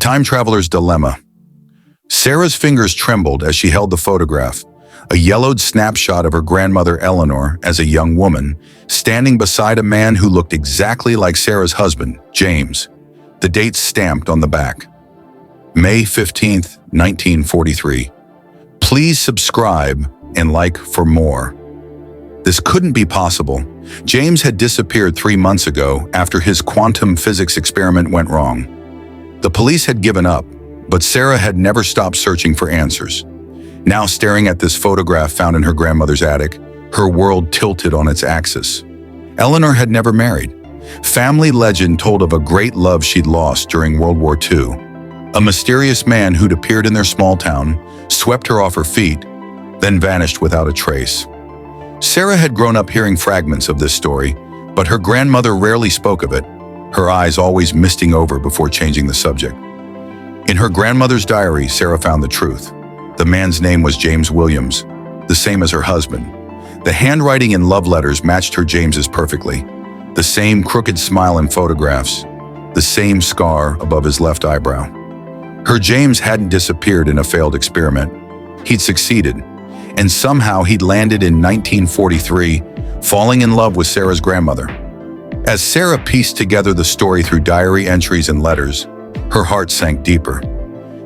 time traveler's dilemma. Sarah's fingers trembled as she held the photograph, a yellowed snapshot of her grandmother Eleanor as a young woman, standing beside a man who looked exactly like Sarah's husband, James. The date stamped on the back. May 15th, 1943. Please subscribe and like for more. This couldn't be possible. James had disappeared 3 months ago after his quantum physics experiment went wrong. The police had given up, but Sarah had never stopped searching for answers. Now staring at this photograph found in her grandmother's attic, her world tilted on its axis. Eleanor had never married. Family legend told of a great love she'd lost during World War II. A mysterious man who'd appeared in their small town, swept her off her feet, then vanished without a trace. Sarah had grown up hearing fragments of this story, but her grandmother rarely spoke of it, her eyes always misting over before changing the subject. In her grandmother's diary, Sarah found the truth. The man's name was James Williams, the same as her husband. The handwriting in love letters matched her James's perfectly. The same crooked smile in photographs, the same scar above his left eyebrow. Her James hadn't disappeared in a failed experiment. He'd succeeded, and somehow he'd landed in 1943, falling in love with Sarah's grandmother. As Sarah pieced together the story through diary entries and letters, her heart sank deeper.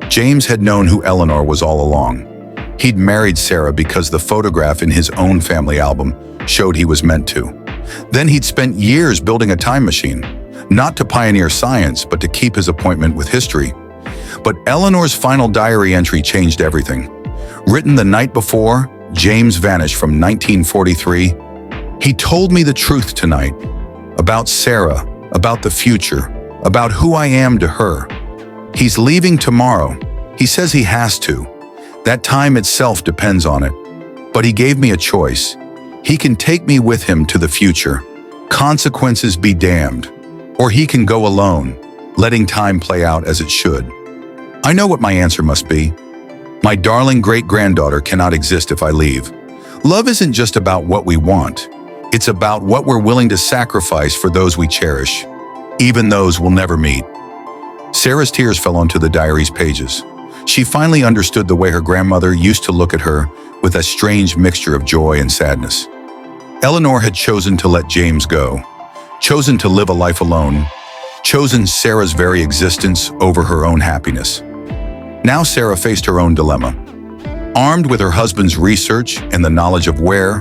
James had known who Eleanor was all along. He'd married Sarah because the photograph in his own family album showed he was meant to. Then he'd spent years building a time machine, not to pioneer science, but to keep his appointment with history. But Eleanor's final diary entry changed everything. Written the night before, James vanished from 1943. He told me the truth tonight, about Sarah, about the future, about who I am to her. He's leaving tomorrow. He says he has to. That time itself depends on it. But he gave me a choice. He can take me with him to the future. Consequences be damned. Or he can go alone, letting time play out as it should. I know what my answer must be. My darling great-granddaughter cannot exist if I leave. Love isn't just about what we want. It's about what we're willing to sacrifice for those we cherish, even those we'll never meet. Sarah's tears fell onto the diary's pages. She finally understood the way her grandmother used to look at her with a strange mixture of joy and sadness. Eleanor had chosen to let James go, chosen to live a life alone, chosen Sarah's very existence over her own happiness. Now Sarah faced her own dilemma. Armed with her husband's research and the knowledge of where,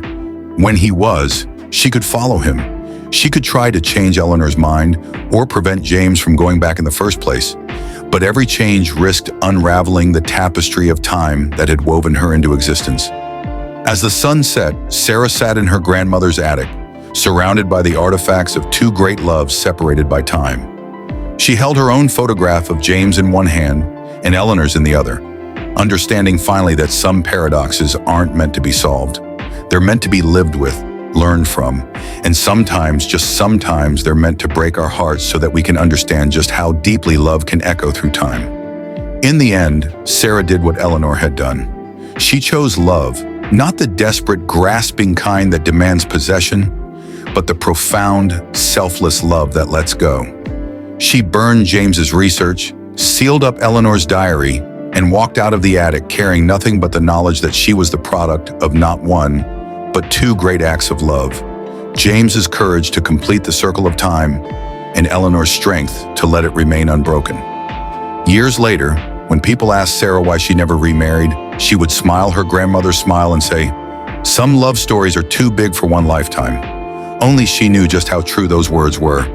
when he was, she could follow him. She could try to change Eleanor's mind or prevent James from going back in the first place. But every change risked unraveling the tapestry of time that had woven her into existence. As the sun set, Sarah sat in her grandmother's attic, surrounded by the artifacts of two great loves separated by time. She held her own photograph of James in one hand and Eleanor's in the other, understanding finally that some paradoxes aren't meant to be solved. They're meant to be lived with, learned from, and sometimes, just sometimes, they're meant to break our hearts so that we can understand just how deeply love can echo through time. In the end, Sarah did what Eleanor had done. She chose love, not the desperate, grasping kind that demands possession, but the profound, selfless love that lets go. She burned James's research, sealed up Eleanor's diary, and walked out of the attic carrying nothing but the knowledge that she was the product of not one, but two great acts of love. James's courage to complete the circle of time, and Eleanor's strength to let it remain unbroken. Years later, when people asked Sarah why she never remarried, she would smile her grandmother's smile and say, "Some love stories are too big for one lifetime." Only she knew just how true those words were.